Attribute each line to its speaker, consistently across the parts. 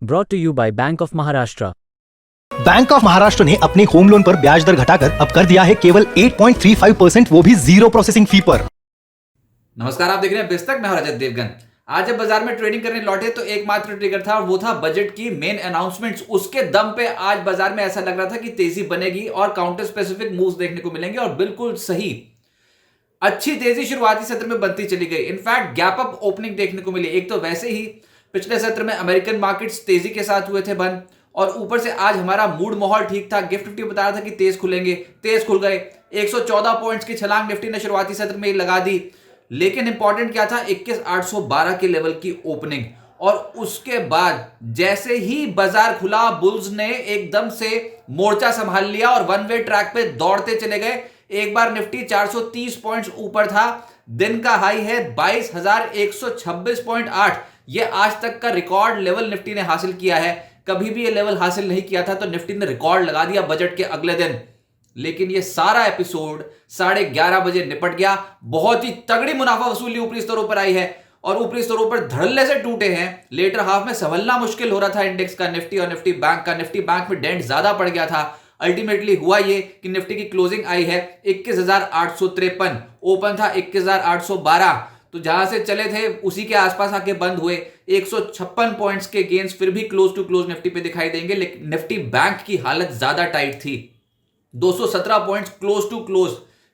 Speaker 1: Brought to you by Bank of Maharashtra.
Speaker 2: Bank of Maharashtra ने अपने home loan पर ब्याज दर घटाकर अब कर दिया है केवल 8.35%, वो भी जीरो प्रोसेसिंग फी पर।
Speaker 3: नमस्कार, आप देख रहे हैं बिस्तक। मैं हूं रजत देवगन। आज जब बाजार में ट्रेडिंग करने लौटे तो एकमात्र ट्रिगर था और वो था बजट की मेन अनाउंसमेंट्स। उसके दम पे आज बाजार में ऐसा लग रहा था कि तेजी बनेगी और काउंटर स्पेसिफिक मूव्स देखने को मिलेंगे, और बिल्कुल सही अच्छी तेजी शुरुआती सत्र में बनती चली गई। इनफैक्ट गैप अप ओपनिंग देखने को मिली। एक तो वैसे ही पिछले सत्र में अमेरिकन मार्केट्स तेजी के साथ हुए थे बंद, और ऊपर से आज हमारा मूड माहौल ठीक था। गिफ्ट निफ्टी बता रहा था कि तेज खुलेंगे, तेज खुल गए। 114 पॉइंट्स की छलांग निफ्टी ने शुरुआती सत्र में लगा दी। लेकिन इंपॉर्टेंट क्या था, 21,812 के लेवल की ओपनिंग, और उसके बाद जैसे ही बाजार खुला बुल्स ने एकदम से मोर्चा संभाल लिया और वन वे ट्रैक पे दौड़ते चले गए। एक बार निफ्टी 430 पॉइंट्स ऊपर था। दिन का हाई है 22,126.8। यह आज तक का रिकॉर्ड लेवल निफ्टी ने हासिल किया है। कभी भी यह लेवल हासिल नहीं किया था, तो निफ्टी ने रिकॉर्ड लगा दिया बजट के अगले दिन। लेकिन यह सारा एपिसोड 11:30 बजे निपट गया। बहुत ही तगड़ी मुनाफा वसूली ऊपरी स्तरों पर आई है, और ऊपरी स्तरों पर धड़ल्ले से टूटे हैं। लेटर हाफ में संभलना मुश्किल हो रहा था इंडेक्स का, निफ्टी और निफ्टी बैंक का। निफ्टी बैंक में डेंट ज्यादा पड़ गया था। अल्टीमेटली हुआ यह कि निफ्टी की क्लोजिंग आई है 21,853, ओपन था 21,812। तो जहां से चले थे उसी के आसपास आके बंद हुए। 156 पॉइंट्स के गेन्स फिर भी क्लोज टू क्लोज निफ्टी पे दिखाई देंगे, लेकिन निफ्टी बैंक की हालत ज्यादा टाइट थी। 217 पॉइंट्स क्लोज टू क्लोज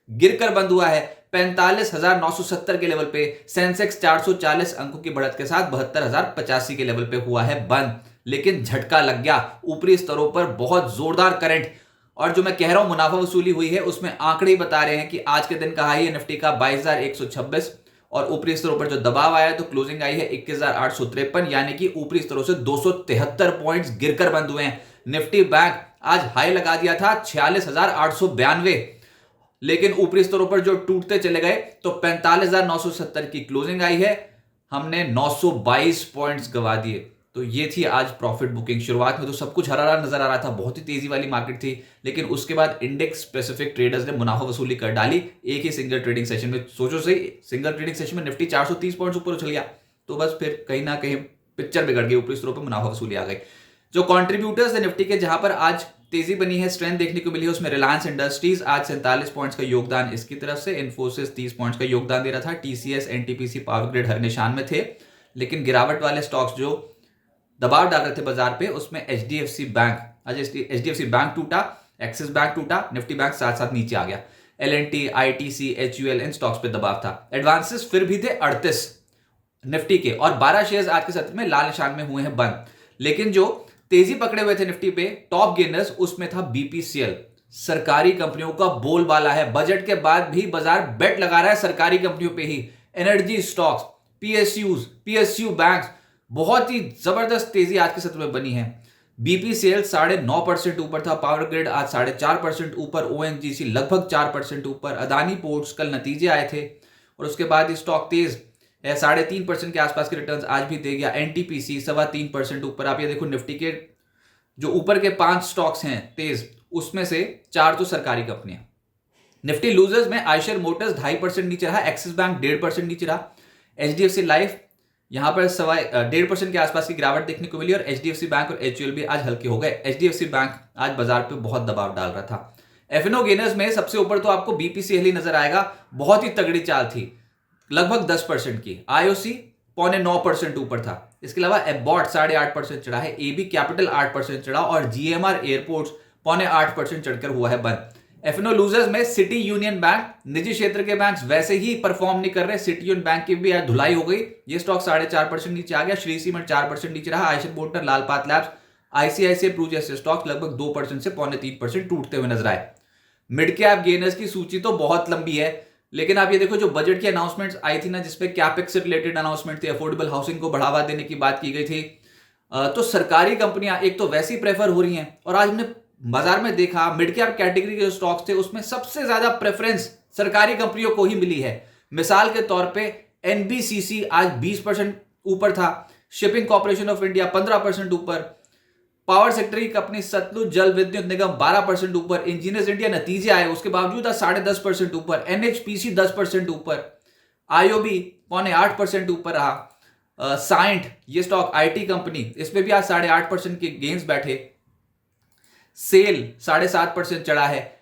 Speaker 3: गिरकर बंद हुआ है 45,970 के लेवल पे। सेंसेक्स 440 अंकों की बढ़त के साथ 72,085 के लेवल पे हुआ है बंद। लेकिन झटका लग गया ऊपरी स्तरों पर, बहुत जोरदार करंट। और जो मैं कह रहा हूं मुनाफा वसूली हुई है, उसमें आंकड़े ही बता रहे हैं कि आज के दिन का हाई है निफ्टी का 22,126, और ऊपरी स्तरों पर जो दबाव आया तो क्लोजिंग आई है 21,853, यानी कि ऊपरी स्तरों से 273 पॉइंट्स गिरकर बंद हुए हैं। निफ्टी बैंक आज हाई लगा दिया था 46,892, लेकिन ऊपरी स्तरों पर जो टूटते चले गए तो 45,970 की क्लोजिंग आई है। हमने 922 पॉइंट्स गवा दिए। तो ये थी आज प्रॉफिट बुकिंग। शुरुआत में तो सब कुछ हरा नजर आ रहा था, बहुत ही तेजी वाली मार्केट थी, लेकिन उसके बाद इंडेक्स स्पेसिफिक ट्रेडर्स ने मुनाफा वसूली कर डाली एक ही सिंगल ट्रेडिंग सेशन में। सोचो सही, सिंगल ट्रेडिंग सेशन में निफ्टी 430 पॉइंट्स ऊपर उछल गया, तो बस फिर कहीं ना कहीं पिक्चर बिगड़ गई, ऊपरी स्तरों पर मुनाफा वसूली आ गई। जो कॉन्ट्रीब्यूटर्स है निफ्टी के, जहां पर आज तेजी बनी है, स्ट्रेंथ देखने को मिली है, उसमें रिलायंस इंडस्ट्रीज आज 47 पॉइंट्स का योगदान इसकी तरफ से, इन्फोसिस 30 पॉइंट्स का योगदान दे रहा था, टीसीएस एनटीपीसी पावर ग्रिड हर निशान में थे। लेकिन गिरावट वाले स्टॉक्स जो दबाव डाल रहे थे बाजार पे, उसमें एचडीएफसी बैंक, आज एचडीएफसी बैंक टूटा, एक्सिस बैंक टूटा, निफ्टी बैंक साथ साथ नीचे आ गया। एलएनटी, आईटीसी, एचयूएल, इन स्टॉक्स पे दबाव था। एडवांसेस फिर भी थे 38 निफ्टी के, और 12 शेयर्स आज के सत्र में लाल निशान में हुए हैं बंद। लेकिन जो तेजी पकड़े हुए थे निफ्टी पे, टॉप गेनर्स, उसमें था बीपीसीएल। सरकारी कंपनियों का बोलबाला है। बजट के बाद भी बाजार बेट लगा रहा है सरकारी कंपनियों पे ही। एनर्जी स्टॉक्स, पीएसयू बैंक्स, बहुत ही जबरदस्त तेजी आज के सत्र में बनी है। बीपीसीएल 9.5% ऊपर था, पावर ग्रिड आज 4.5% ऊपर, ओएनजीसी लगभग 4% ऊपर, अदानी पोर्ट्स कल नतीजे आए थे और उसके बाद ये स्टॉक तेज है, 3.5% के आसपास के रिटर्न्स आज भी दे गया। एनटीपीसी 3.25% ऊपर। आप ये देखो निफ्टी के जो ऊपर के 5 स्टॉक्स हैं तेज, उसमें से 4 तो सरकारी कंपनियां। निफ्टी लूजर्स में आयशर मोटर्स 2.5% नीचे रहा, एक्सिस बैंक 1.5% नीचे रहा, एचडीएफसी लाइफ यहां पर 1.5% के आसपास की गिरावट देखने को मिली, और एचडीएफसी बैंक और एचयूएल भी आज हल्के हो गए। एचडीएफसी बैंक आज बाजार पे बहुत दबाव डाल रहा था। एफएनओ गेनर्स में सबसे ऊपर तो आपको बीपीसीएल ही नजर आएगा, बहुत ही तगड़ी चाल थी, लगभग 10% की। आईओसी 9.5% ऊपर था। इसके अलावा एबॉट 8.5% चढ़ा है, एबी कैपिटल 8% चढ़ा, और जीएमआर एयरपोर्ट्स 8.5% चढ़कर हुआ है बंद। एफएनओ लूजर्स में सिटी यूनियन बैंक, निजी क्षेत्र के बैंक्स वैसे ही परफॉर्म नहीं कर रहे। सिटी यूनियन बैंक की भी आज धुलाई हो गई, ये स्टॉक 4.5% नीचे आ गया। श्री सीमेंट 4% नीचे रहा। Eicher motor, Lalpath labs, ICICI pru जैसे स्टॉक्स लगभग 2% से 3.25% टूटते हुए नजर आए। मिड कैप गेनर्स की सूची तो बहुत लंबी है, लेकिन आप ये देखो जो बजट की अनाउंसमेंट्स आई थी ना, जिसपे कैपेक्स से रिलेटेड अनाउंसमेंट थी, अफोर्डेबल हाउसिंग को बढ़ावा देने की बात की गई थी, तो सरकारी कंपनियां एक तो वैसे ही प्रेफर हो रही हैं, और आज हमने बाजार में देखा मिड कैप कैटेगरी के जो स्टॉक्स थे उसमें सबसे ज्यादा प्रेफरेंस सरकारी कंपनियों को ही मिली है। मिसाल के तौर पे एनबीसीसी आज 20% ऊपर था, शिपिंग कॉर्पोरेशन ऑफ इंडिया 15% ऊपर, पावर सेक्टर की कंपनी सतलुज जल विद्युत निगम 12% ऊपर, इंजीनियर्स इंडिया नतीजे आए उसके बावजूद 10.5% ऊपर, एनएचपीसी 10% ऊपर, आईओबी 8.25% ऊपर रहा। साइंट, ये स्टॉक आईटी कंपनी, इसमें भी आज 8.5% के गेन्स बैठे। सेल 7.5% चढ़ा है।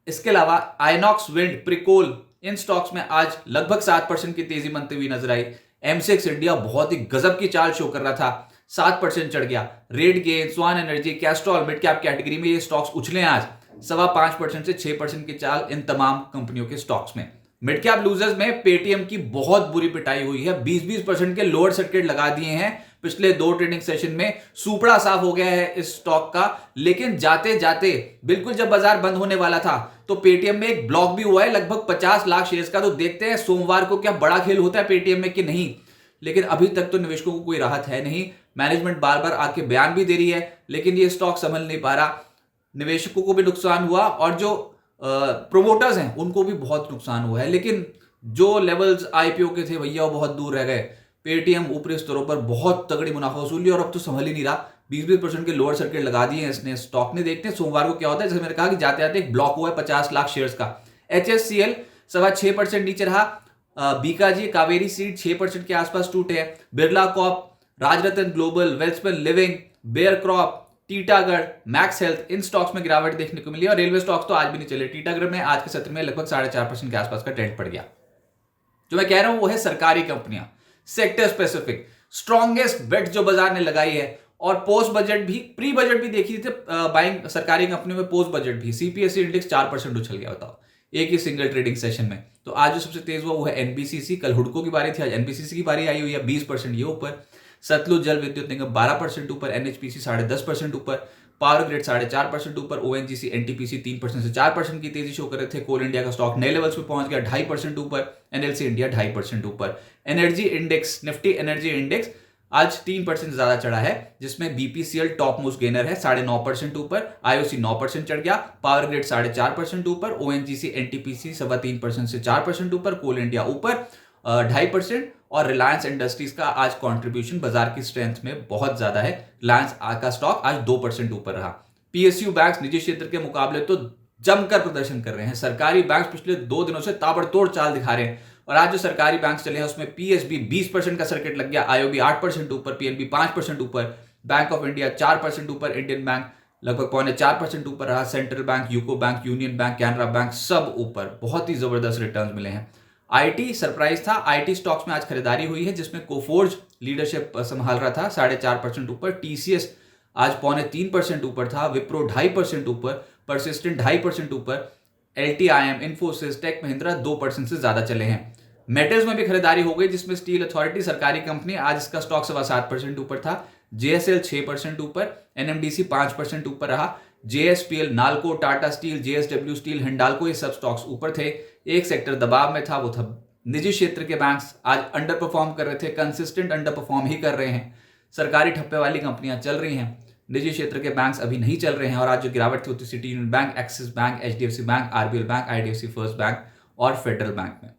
Speaker 3: इसके अलावा आइनॉक्स विंड, प्रिकोल, इन स्टॉक्स में आज लगभग 7% की तेजी बनती हुई नजर आई। एमसेक्स इंडिया बहुत ही गजब की चाल शो कर रहा था, 7% चढ़ गया। रेड गेन, Swan energy, Castrol, mid cap category में ये स्टॉक्स उछले आज 5.25% से 6% की चाल इन तमाम कंपनियों के स्टॉक्स में। मिड कैप लूजर्स में पेटीएम की बहुत बुरी पिटाई हुई है, 20% के लोअर सर्किट लगा दिए हैं पिछले 2 ट्रेडिंग सेशन में। सुपड़ा साफ हो गया है इस स्टॉक का, लेकिन जाते जाते बिल्कुल जब बाजार बंद होने वाला था तो पेटीएम में एक ब्लॉक भी हुआ है लगभग 50 लाख शेयर्स का। तो देखते हैं सोमवार को क्या बड़ा खेल होता है पेटीएम में कि नहीं, लेकिन अभी तक तो निवेशकों को कोई राहत है नहीं। मैनेजमेंट बार बार आके बयान भी दे रही है, लेकिन ये स्टॉक संभल नहीं पा रहा। निवेशकों को भी नुकसान हुआ और जो प्रोमोटर्स हैं उनको भी बहुत नुकसान हुआ है, लेकिन जो लेवल्स आईपीओ के थे भैया वो बहुत दूर रह गए। पेटीएम ऊपरी स्तरों पर बहुत तगड़ी मुनाफा वसूली और अब तो संभल ही नहीं रहा, 20% के लोअर सर्किट लगा दिए हैं इसने स्टॉक ने। देखते हैं सोमवार को क्या होता है। जैसे मैंने कहा कि जाते जाते एक ब्लॉक हुआ है 50 लाख शेयर्स का। HSCL 6.25% नीचे रहा। बीकाजी, कावेरी सीड 6% के आसपास टूटे हैं। Birla corp, Rajratna global, Welspun living, Bayer crop, Titagarh, Max health, इन स्टॉक्स में गिरावट देखने को मिली। और रेलवे स्टॉक्स तो आज भी नहीं चले। टीटागढ़ में आज के सत्र में लगभग 4.5% के आसपास का ट्रेंड पड़ गया। जो मैं कह रहा हूं वो है सरकारी कंपनियां, सेक्टर स्पेसिफिक स्ट्रॉन्गेस्ट बेट जो बाजार ने लगाई है। और पोस्ट बजट भी, प्री बजट भी देखी थी बाइंग सरकारी कंपनियों में, पोस्ट बजट भी सीपीएसई इंडेक्स 4% उछल गया, बताओ एक ही सिंगल ट्रेडिंग सेशन में। तो आज जो सबसे तेज हुआ वो है एनबीसीसी। कल हुडको की बारी थी, आज एनबीसीसी की बारी आई हुई है, 20% ये ऊपर। सतलुज जल विद्युत निगम 12% ऊपर, एनएचपीसी 10.5% ऊपर, पावर ग्रिड 4.5% ऊपर, ओएनजीसी, एनटीपीसी 3% से 4% की तेजी शो कर रहे थे। कोल इंडिया का स्टॉक नए लेवल्स पे पहुंच गया 2.5% ऊपर, एनएलसी इंडिया 2.5% ऊपर। Energy index, Nifty energy index आज 3% ज्यादा चढ़ा है, जिसमें बीपीसीएल टॉप मोस्ट गेनर है 9.5% ऊपर, आईओसी 9% चढ़ गया, पावर ग्रिड 4.5% ऊपर, ओएनजीसी, एनटीपीसी 3.25% से 4% ऊपर, कोल इंडिया ऊपर 2.5%। और रिलायंस इंडस्ट्रीज का आज कंट्रीब्यूशन बाजार की स्ट्रेंथ में बहुत ज्यादा है। रिलायंस का स्टॉक आज 2% ऊपर रहा। पीएसयू बैंक्स निजी क्षेत्र के मुकाबले तो जमकर प्रदर्शन कर रहे हैं। सरकारी बैंक पिछले 2 दिनों से ताबड़तोड़ चाल दिखा रहे हैं। और आज जो सरकारी बैंक चले हैं उसमें पीएसबी 20% का सर्किट लग गया, आईओबी 8% ऊपर, पीएनबी 5% ऊपर, बैंक ऑफ इंडिया 4% ऊपर, इंडियन बैंक लगभग 4.25% ऊपर रहा। Central bank, UCO bank, union bank, Canara bank सब ऊपर, बहुत ही जबरदस्त रिटर्न मिले हैं। आईटी सरप्राइज था, आईटी स्टॉक्स में आज खरीदारी हुई है, जिसमें कोफोर्ज लीडरशिप संभाल रहा था 4.5% ऊपर, टीसीएस आज 2.25% ऊपर था, विप्रो 2.5% ऊपर, परसिस्टेंट 2.5% ऊपर, एलटीआईएम, इन्फोसिस, टेक महिंद्रा 2% से ज्यादा चले हैं। मेटल्स में भी खरीदारी हो गई, जिसमें स्टील अथॉरिटी सरकारी कंपनी, आज इसका स्टॉक 7.25% ऊपर था। जेएसएल 6% ऊपर, एनएमडीसी 5% ऊपर रहा। JSPL, NALCO, Tata steel, JSW steel, Hindalco ये सब स्टॉक्स ऊपर थे। एक सेक्टर दबाव में था, वो था निजी क्षेत्र के बैंक्स, आज अंडर परफॉर्म कर रहे थे, कंसिस्टेंट अंडर परफॉर्म ही कर रहे हैं। सरकारी ठप्पे वाली कंपनियां चल रही हैं, निजी क्षेत्र के बैंक्स अभी नहीं चल रहे हैं। और आज जो गिरावट थी city union bank, axis bank, HDFC bank, RBL bank, IDFC first bank और फेडरल बैंक में।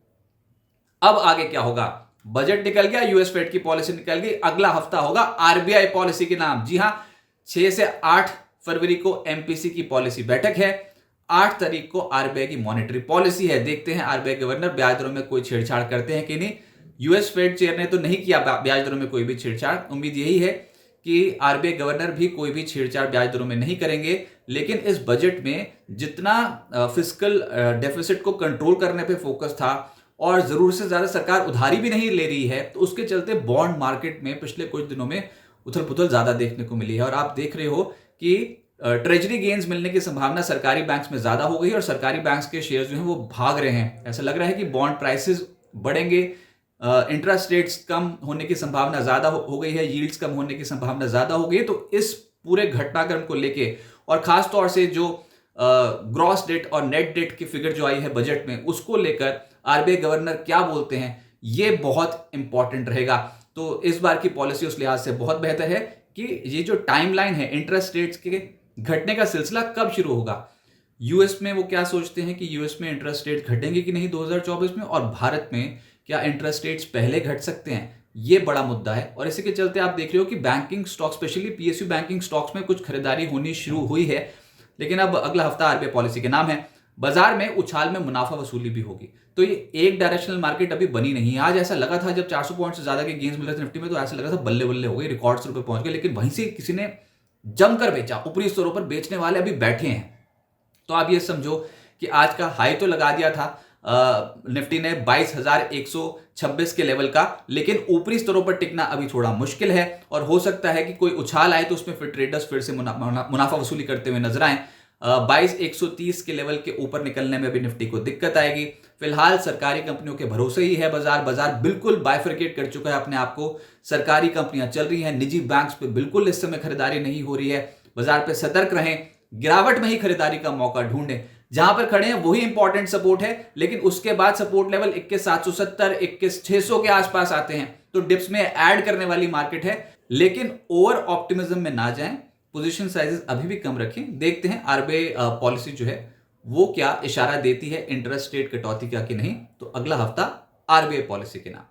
Speaker 3: अब आगे क्या होगा? बजट निकल गया, यूएस फेड की पॉलिसी निकल गई, अगला हफ्ता होगा आरबीआई पॉलिसी के नाम। जी हां, 6 से 8 फरवरी को एमपीसी की पॉलिसी बैठक है, 8 तारीख को आरबीआई की मॉनेटरी पॉलिसी है। देखते हैं आरबीआई गवर्नर ब्याज दरों में कोई छेड़छाड़ करते हैं कि नहीं। यूएस फेड चेयर ने तो नहीं किया ब्याज दरों में कोई भी छेड़छाड़। उम्मीद यही है कि आरबीआई गवर्नर भी कोई भी छेड़छाड़ ब्याज दरों में नहीं करेंगे। लेकिन इस बजट में जितना फिस्कल डेफिसिट को कंट्रोल करने पे फोकस था और जरूरत से ज्यादा सरकार उधारी भी नहीं ले रही है, तो उसके चलते बॉन्ड मार्केट में पिछले कुछ दिनों में उथल पुथल ज्यादा देखने को मिली है। और आप देख रहे हो कि ट्रेजरी गेन्स मिलने की संभावना सरकारी बैंक्स में ज्यादा हो गई और सरकारी बैंक्स के शेयर जो हैं वो भाग रहे हैं। ऐसा लग रहा है कि बॉन्ड प्राइसेस बढ़ेंगे, इंटरेस्ट रेट्स कम होने की संभावना ज्यादा हो गई है, यील्ड्स कम होने की संभावना ज्यादा हो गई है। तो इस पूरे घटनाक्रम को लेके और खास तौर से जो ग्रॉस डेट और नेट डेट की फिगर जो आई है बजट में, उसको लेकर आरबीआई गवर्नर क्या बोलते हैं, ये बहुत इंपॉर्टेंट रहेगा। तो इस बार की पॉलिसी उस लिहाज से बहुत बेहतर है कि ये जो टाइमलाइन है इंटरेस्ट रेट्स के घटने का सिलसिला कब शुरू होगा। यूएस में वो क्या सोचते हैं कि यूएस में इंटरेस्ट रेट घटेंगे कि नहीं 2024 में, और भारत में क्या इंटरेस्ट रेट्स पहले घट सकते हैं, ये बड़ा मुद्दा है। और इसी के चलते आप देख रहे हो कि banking stock, specially PSU banking stocks में कुछ खरीदारी होनी शुरू हुई है। लेकिन अब अगला हफ्ता आरबीआई पॉलिसी के नाम है। बाजार में उछाल में मुनाफा वसूली भी होगी। तो ये एक डायरेक्शनल मार्केट अभी बनी नहीं है। आज ऐसा लगा था जब 400 पॉइंट से ज्यादा के गेंस मिल रहे थे निफ्टी में, तो ऐसा लगा था बल्ले बल्ले हो गई, रिकॉर्ड्स पे पहुंच गए, लेकिन वहीं से किसी ने जमकर बेचा, ऊपरी स्तरों पर बेचने वाले अभी बैठे हैं। तो आप ये समझो कि आज का हाई तो लगा दिया था निफ्टी ने 22,126 के लेवल का, लेकिन ऊपरी स्तरों पर टिकना अभी थोड़ा मुश्किल है और हो सकता है कि कोई उछाल आए तो उसमें फिर ट्रेडर्स फिर से मुनाफा वसूली करते हुए नजर आए। 22,130 के लेवल के ऊपर निकलने में अभी निफ्टी को दिक्कत आएगी। फिलहाल सरकारी कंपनियों के भरोसे ही है बाजार बिल्कुल बाइफरकेट कर चुका है अपने आप को। सरकारी कंपनियां चल रही हैं, निजी बैंक्स पे बिल्कुल इस समय खरीदारी नहीं हो रही है। बाजार पे सतर्क रहें, गिरावट में ही खरीदारी का मौका ढूंढें। जहां पर खड़े हैं वही इंपॉर्टेंट सपोर्ट है, लेकिन उसके बाद सपोर्ट लेवल 21,770 21,600 के आसपास आते हैं, तो डिप्स में ऐड करने वाली मार्केट है, लेकिन ओवर ऑप्टिमिज्म में ना जाएं। पोजीशन साइजेस अभी भी कम रखें। देखते हैं आरबीआई पॉलिसी जो है वो क्या इशारा देती है इंटरेस्ट रेट कटौती का कि नहीं। तो अगला हफ्ता आरबीआई पॉलिसी के नाम।